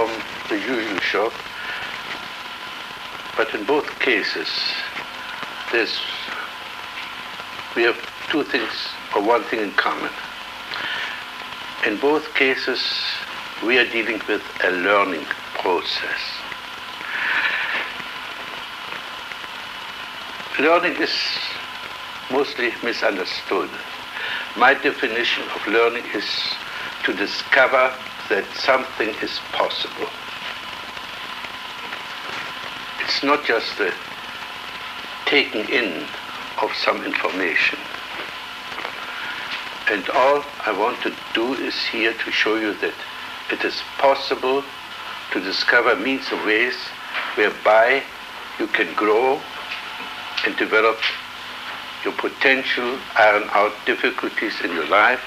from the usual shop. But in both cases, we have two things, or one thing in common. In both cases, we are dealing with a learning process. Learning is mostly misunderstood. My definition of learning is to discover that something is possible. It's not just the taking in of some information. And all I want to do is here to show you that it is possible to discover means and ways whereby you can grow and develop your potential, iron out difficulties in your life.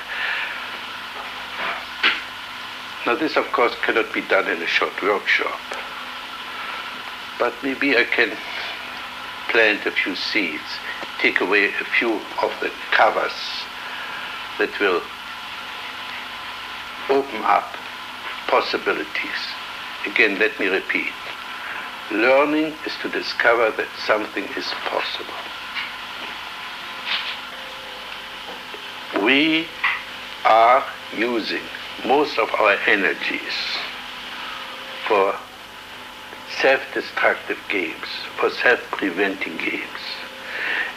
Now this, of course, cannot be done in a short workshop. But maybe I can plant a few seeds, take away a few of the covers that will open up possibilities. Again, let me repeat. Learning is to discover that something is possible. We are using most of our energies for self-destructive games, for self-preventing games.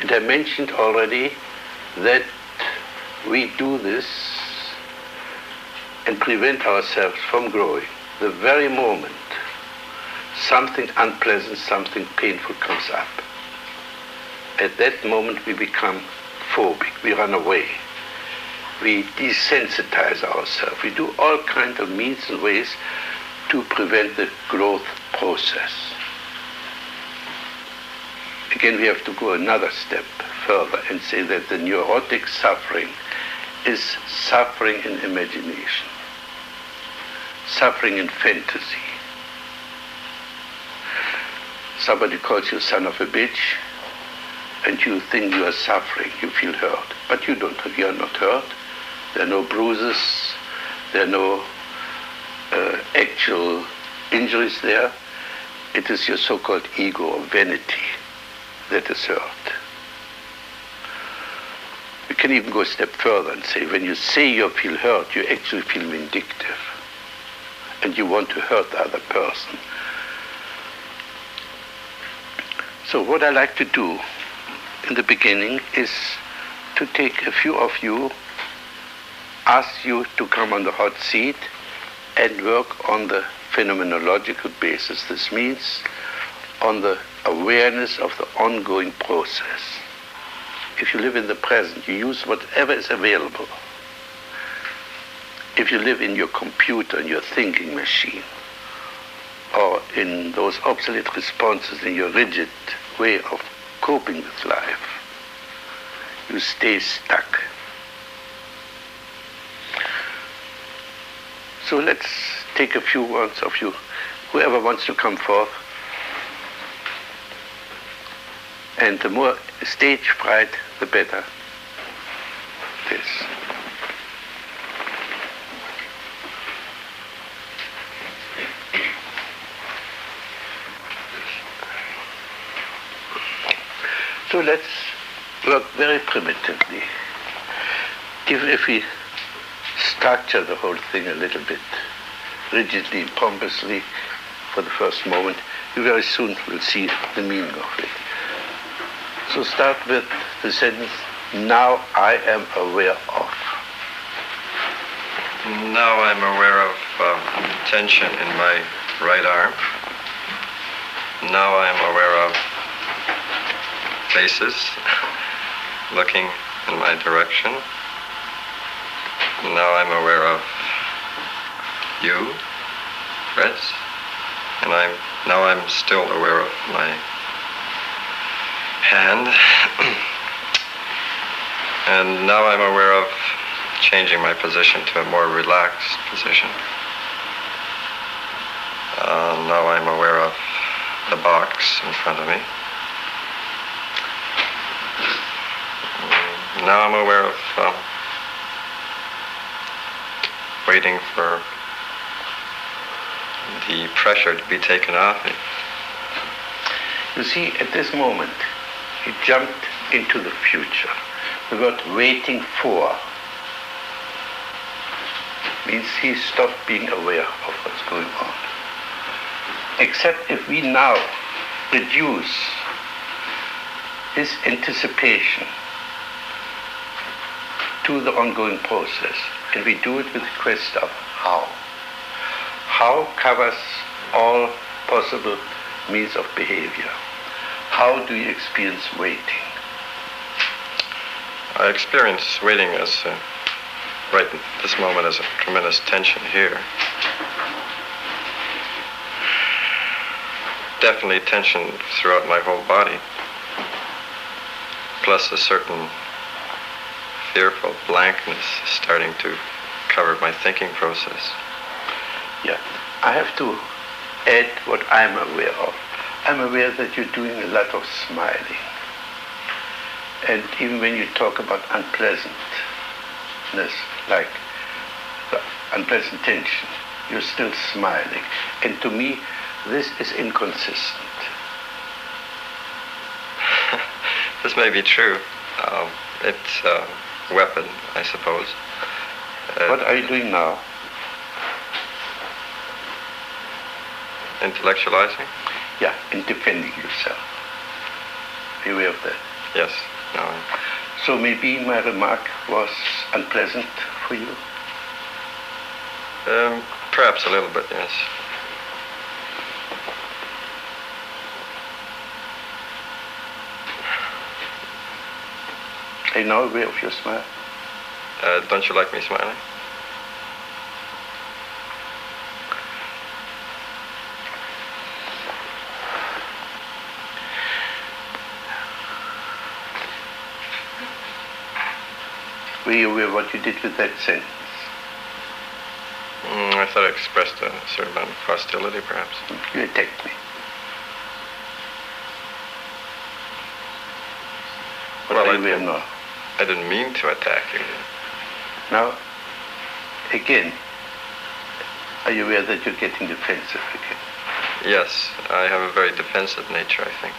And I mentioned already that we do this and prevent ourselves from growing the very moment something unpleasant, something painful comes up. At that moment we become phobic, we run away. We desensitize ourselves. We do all kinds of means and ways to prevent the growth process. Again, we have to go another step further and say that the neurotic suffering is suffering in imagination, suffering in fantasy. Somebody calls you son of a bitch, and you think you are suffering, you feel hurt. But you are not hurt. There are no bruises, there are no actual injuries there. It is your so-called ego or vanity that is hurt. We can even go a step further and say, when you say you feel hurt, you actually feel vindictive, and you want to hurt the other person. So what I like to do in the beginning is to take a few of you, ask you to come on the hot seat and work on the phenomenological basis. This means on the awareness of the ongoing process. If you live in the present, you use whatever is available. If you live in your computer, in your thinking machine, or in those obsolete responses, in your rigid way of coping with life, you stay stuck. So let's take a few ones of you, whoever wants to come forth. And the more stage fright, the better it is. So let's work very primitively. Even if we structure the whole thing a little bit rigidly, pompously for the first moment, you very soon will see the meaning of it. So start with the sentence, now I am aware of. Now I'm aware of tension in my right arm. Now I'm aware of faces looking in my direction. Now I'm aware of you, Fritz, and now I'm still aware of my hand. And now I'm aware of changing my position to a more relaxed position. Now I'm aware of the box in front of me. Now I'm aware of waiting for the pressure to be taken off me. You see, at this moment, he jumped into the future. The word waiting for means he stopped being aware of what's going on. Except if we now reduce his anticipation to the ongoing process, and we do it with the question of how. How covers all possible means of behavior. How do you experience waiting? I experience waiting as, right at this moment, as a tremendous tension here. Definitely tension throughout my whole body, plus a certain fearful blankness starting to cover my thinking process. Yeah, I have to add what I'm aware of. I'm aware that you're doing a lot of smiling. And even when you talk about unpleasantness, like the unpleasant tension, you're still smiling. And to me, this is inconsistent. This may be true. It's a weapon, I suppose. What are you doing now? Intellectualizing? Yeah, in defending yourself. Are you aware of that? Yes. No. So maybe my remark was unpleasant for you? Perhaps a little bit, yes. Are you now aware of your smile? Don't you like me smiling? Were you aware of what you did with that sentence? I thought I expressed a certain amount of hostility, perhaps. You attacked me. What are you aware now? I didn't mean to attack you. Now, again, are you aware that you're getting defensive again? Yes, I have a very defensive nature, I think.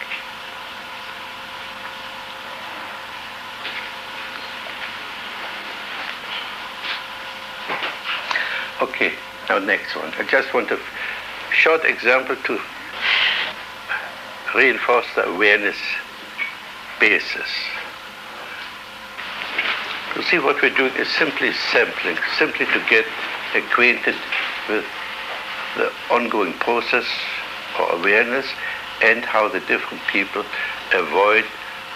Okay, now next one. I just want a short example to reinforce the awareness basis. You see, what we're doing is simply sampling, simply to get acquainted with the ongoing process or awareness and how the different people avoid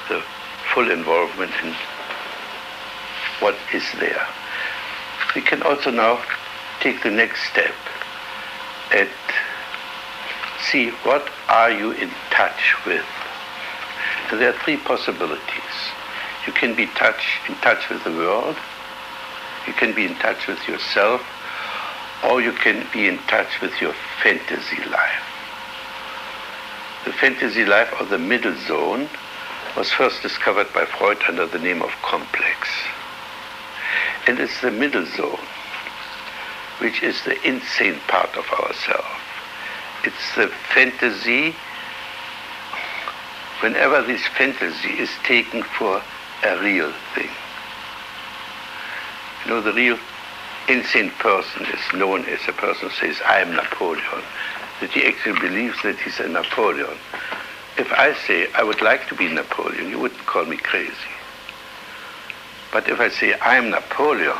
the full involvement in what is there. We can also now take the next step and see what are you in touch with. And there are three possibilities. You can be in touch with the world, you can be in touch with yourself, or you can be in touch with your fantasy life. The fantasy life, or the middle zone, was first discovered by Freud under the name of complex. And it's the middle zone which is the insane part of ourselves. It's the fantasy, whenever this fantasy is taken for a real thing. You know, the real insane person is known as a person who says, I am Napoleon, that he actually believes that he's a Napoleon. If I say, I would like to be Napoleon, you wouldn't call me crazy. But if I say, I am Napoleon,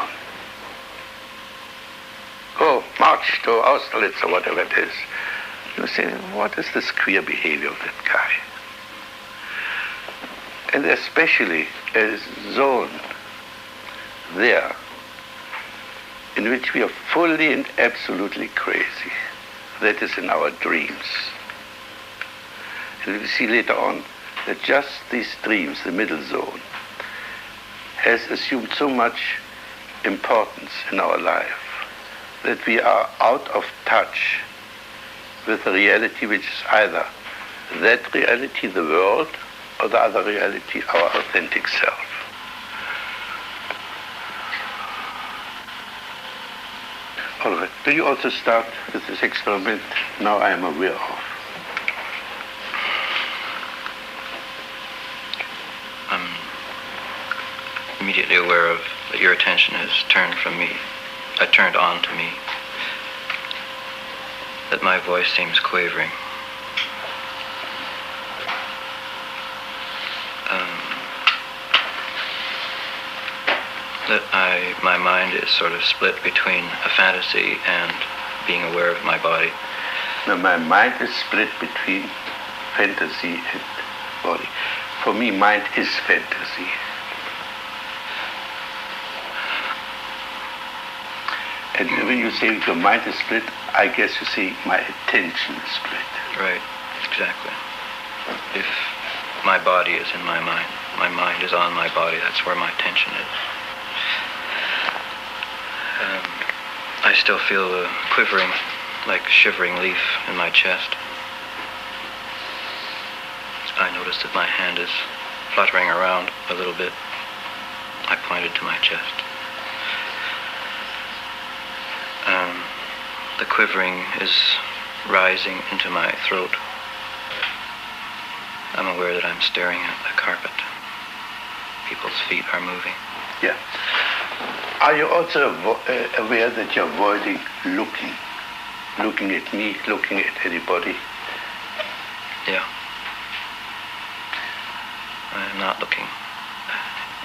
go march to Austerlitz or whatever it is, you say, what is this queer behavior of that guy? And especially a zone there in which we are fully and absolutely crazy. That is in our dreams. And we see later on that just these dreams, the middle zone, has assumed so much importance in our life that we are out of touch with a reality which is either that reality, the world, or the other reality, our authentic self. All right. Do you also start with this experiment? Now I am aware of. I'm immediately aware of that your attention has turned from me, turned on to me, that my voice seems quavering. That my mind is sort of split between a fantasy and being aware of my body. Now my mind is split between fantasy and body. For me, mind is fantasy. And when you say your mind is split, I guess you say my attention is split. Right, exactly. If my body is in my mind is on my body, that's where my attention is. I still feel a quivering, like shivering leaf in my chest. I notice that my hand is fluttering around a little bit. I pointed to my chest. The quivering is rising into my throat. I'm aware that I'm staring at the carpet. People's feet are moving. Yeah. Are you also aware that you're avoiding looking at me, looking at anybody? Yeah. I am not looking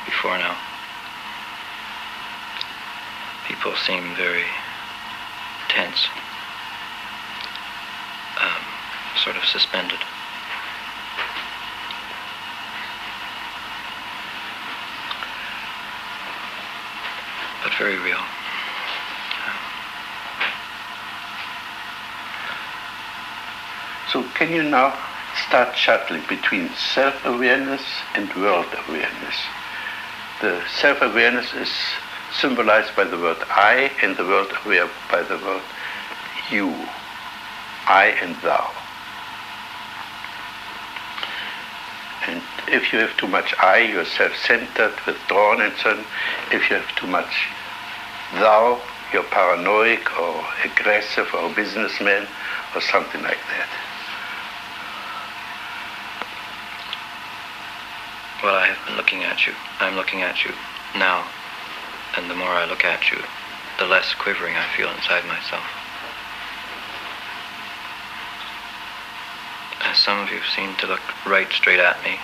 before now. People seem very tense, sort of suspended. But very real. So can you now start shuttling between self-awareness and world-awareness? The self-awareness is symbolized by the word I, and the world aware by the word you, I and thou. And if you have too much I, you're self-centered, withdrawn and so on. If you have too much thou, you're paranoid or aggressive or businessman or something like that. Well, I have been looking at you. I'm looking at you now. And the more I look at you, the less quivering I feel inside myself. And some of you seem to look right straight at me,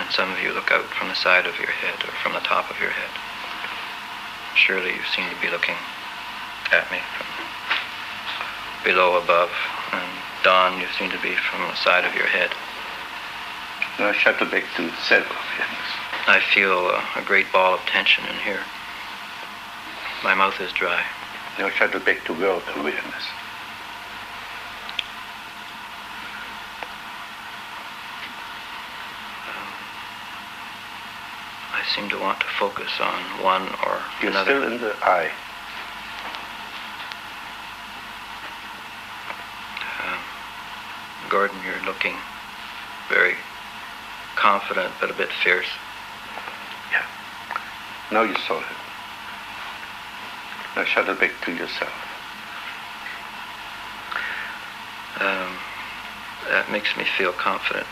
and some of you look out from the side of your head or from the top of your head. Surely you seem to be looking at me from below, above, and Don, you seem to be from the side of your head. Now shuttle back to self-awareness. I feel a great ball of tension in here. My mouth is dry. Now shuttle back to world awareness. I seem to want to focus on one or You're another. You're still in the I. Gordon, you're looking very confident, but a bit fierce. Yeah. Now you saw him. Now shuttle back to yourself. That makes me feel confident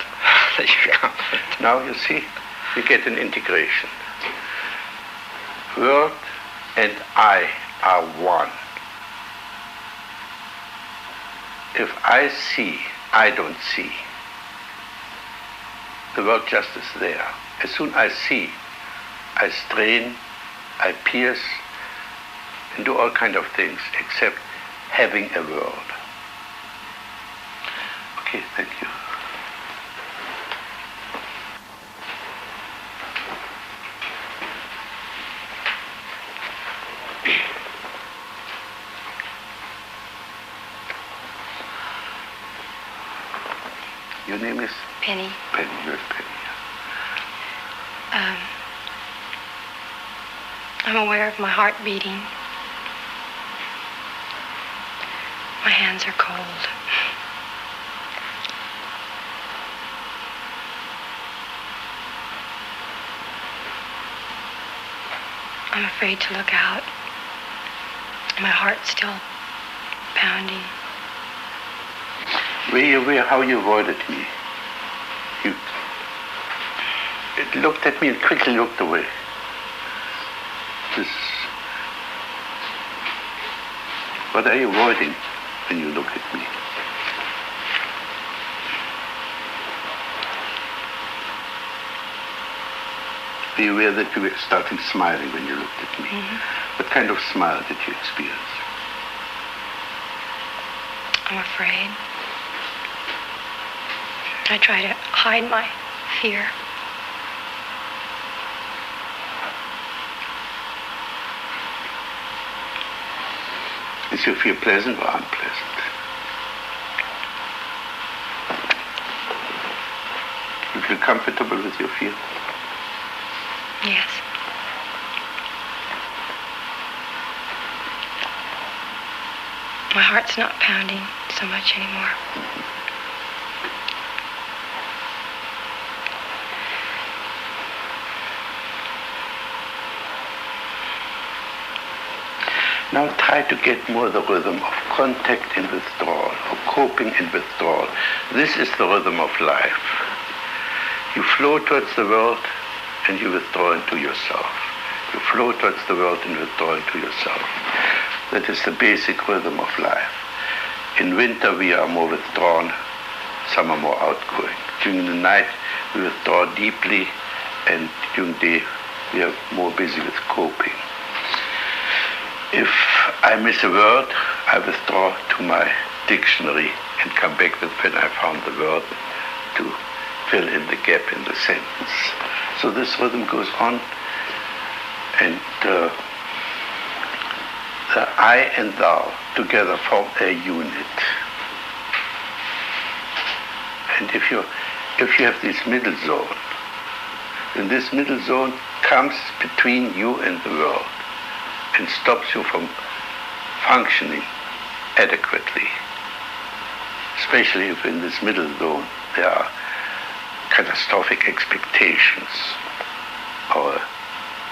that you're confident. Now you see, you get an integration. World and I are one. If I see, I don't see. The world just is there. As soon as I see, I strain, I pierce, and do all kinds of things except having a world. Okay, thank you. Your name is? Penny. Penny, you're Penny. I'm aware of my heart beating. My hands are cold. I'm afraid to look out My heart's still pounding. Were you aware how you avoided me? You looked at me and quickly looked away. What are you avoiding when you look at me? Be aware that you were starting smiling when you looked at me. Mm-hmm. What kind of smile did you experience? I'm afraid. I try to hide my fear. Is your fear pleasant or unpleasant? You feel comfortable with your fear? Yes. My heart's not pounding so much anymore. Mm-hmm. Now try to get more the rhythm of contact and withdrawal, or coping and withdrawal. This is the rhythm of life. You flow towards the world and you withdraw into yourself. You flow towards the world and withdraw into yourself. That is the basic rhythm of life. In winter we are more withdrawn, some are more outgoing. During the night we withdraw deeply, and during the day we are more busy with coping. If I miss a word, I withdraw to my dictionary and come back with when I found the word to fill in the gap in the sentence. So this rhythm goes on, and the I and thou together form a unit. And if you have this middle zone, then this middle zone comes between you and the world and stops you from functioning adequately. Especially if in this middle zone there are catastrophic expectations or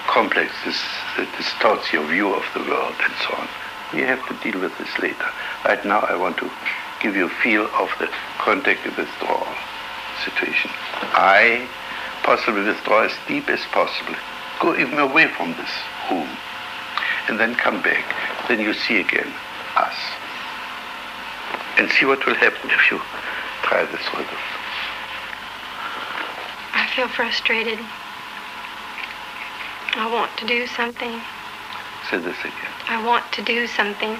complexes that distorts your view of the world and so on. We have to deal with this later. Right now I want to give you a feel of the contact and withdrawal situation. I possibly withdraw as deep as possible. Go even away from this room. And then come back. Then you see again us. And see what will happen if you try this rhythm. I feel frustrated. I want to do something. Say this again. I want to do something.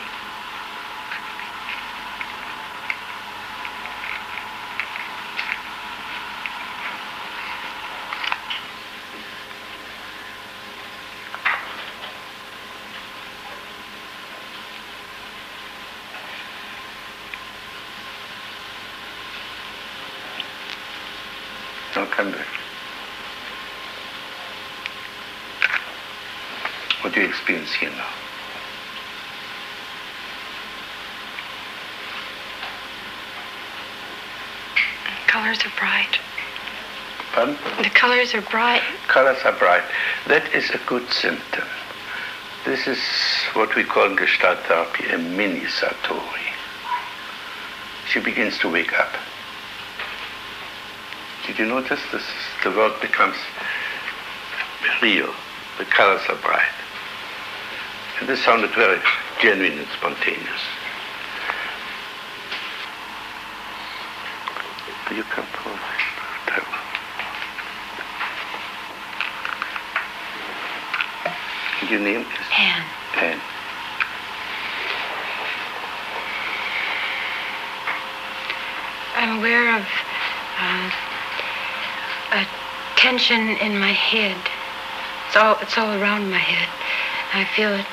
Now come back. What do you experience here now? The colors are bright. Pardon? The colors are bright. Colors are bright. That is a good symptom. This is what we call in Gestalt therapy a mini Satori. She begins to wake up. Did you notice this? The world becomes real. The colors are bright. And this sounded very genuine and spontaneous. You come forward. Your name is? Anne. Anne. I'm aware of a tension in my head. It's all around my head. I feel it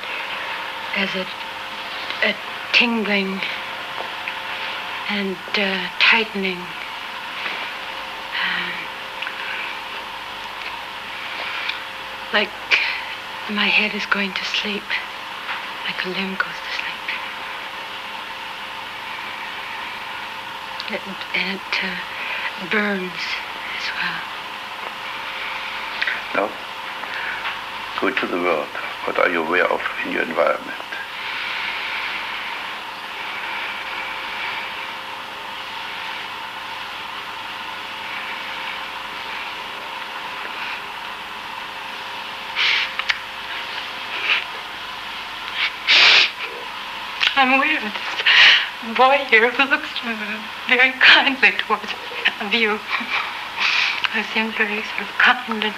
as a tingling and tightening. Like my head is going to sleep, like a limb goes to sleep. And it burns as well. Now, go to the world. What are you aware of in your environment? I'm aware of this boy here who looks very kindly towards you. Who seems very sort of kind and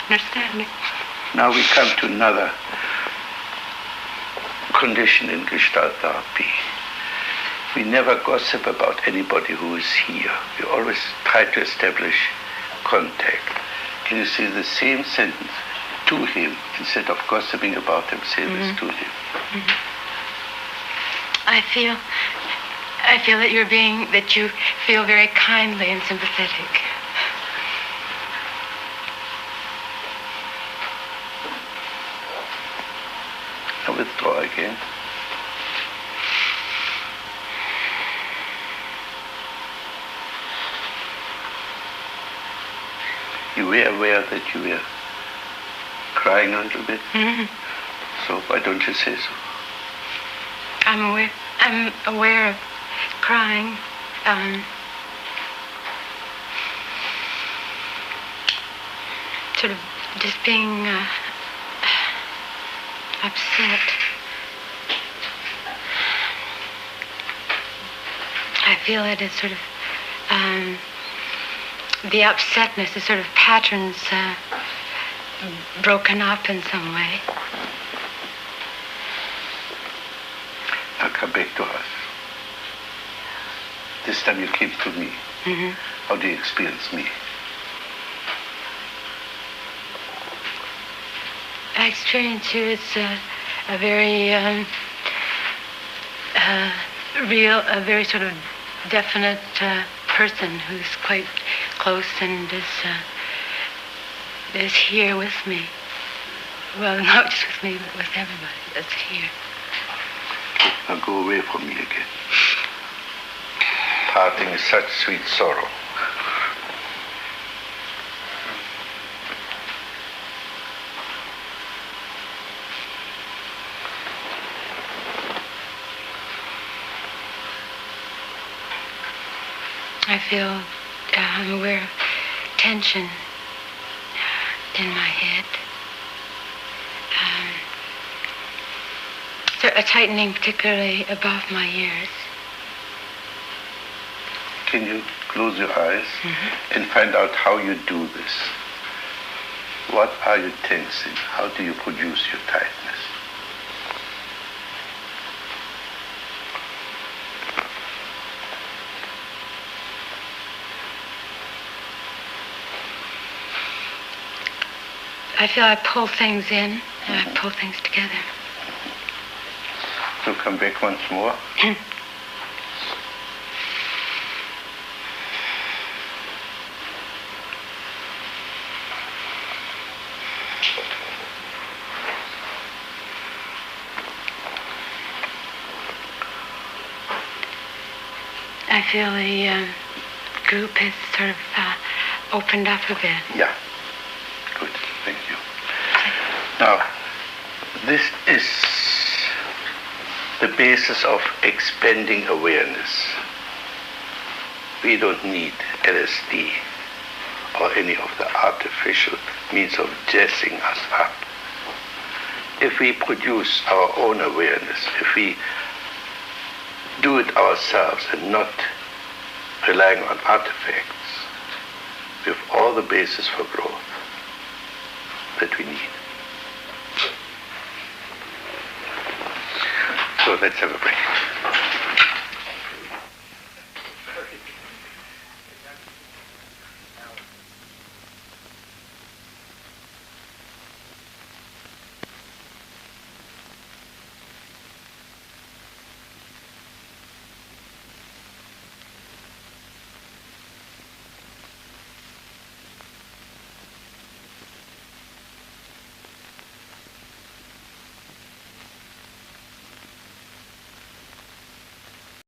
understanding. Now we come to another condition in Gestalt therapy. We never gossip about anybody who is here. We always try to establish contact. And you say the same sentence to him instead of gossiping about him, say this to him. I feel that you feel very kindly and sympathetic. Now withdraw again. You were aware that you were crying a little bit. So why don't you say so? I'm aware of crying. Sort of just being upset. I feel it as sort of the upsetness is sort of patterns broken up in some way. Now come back to us. This time you came to me. How do you experience me? I experience you as a very real, a very sort of definite person who's quite close and is here with me. Well, not just with me, but with everybody that's here. Now go away from me again. Parting is such sweet sorrow. I feel, I'm aware of tension in my head. So a tightening particularly above my ears. Can you close your eyes and find out how you do this? What are you tensing? How do you produce your tightness? I feel I pull things in and I pull things together. So come back once more. I feel the group has sort of opened up a bit. Yeah. Good. Thank you. Now, this is the basis of expanding awareness. We don't need LSD or any of the artificial means of jazzing us up. If we produce our own awareness, if we do it ourselves and not relying on artifacts, we have all the basis for growth that we need. So let's have a break.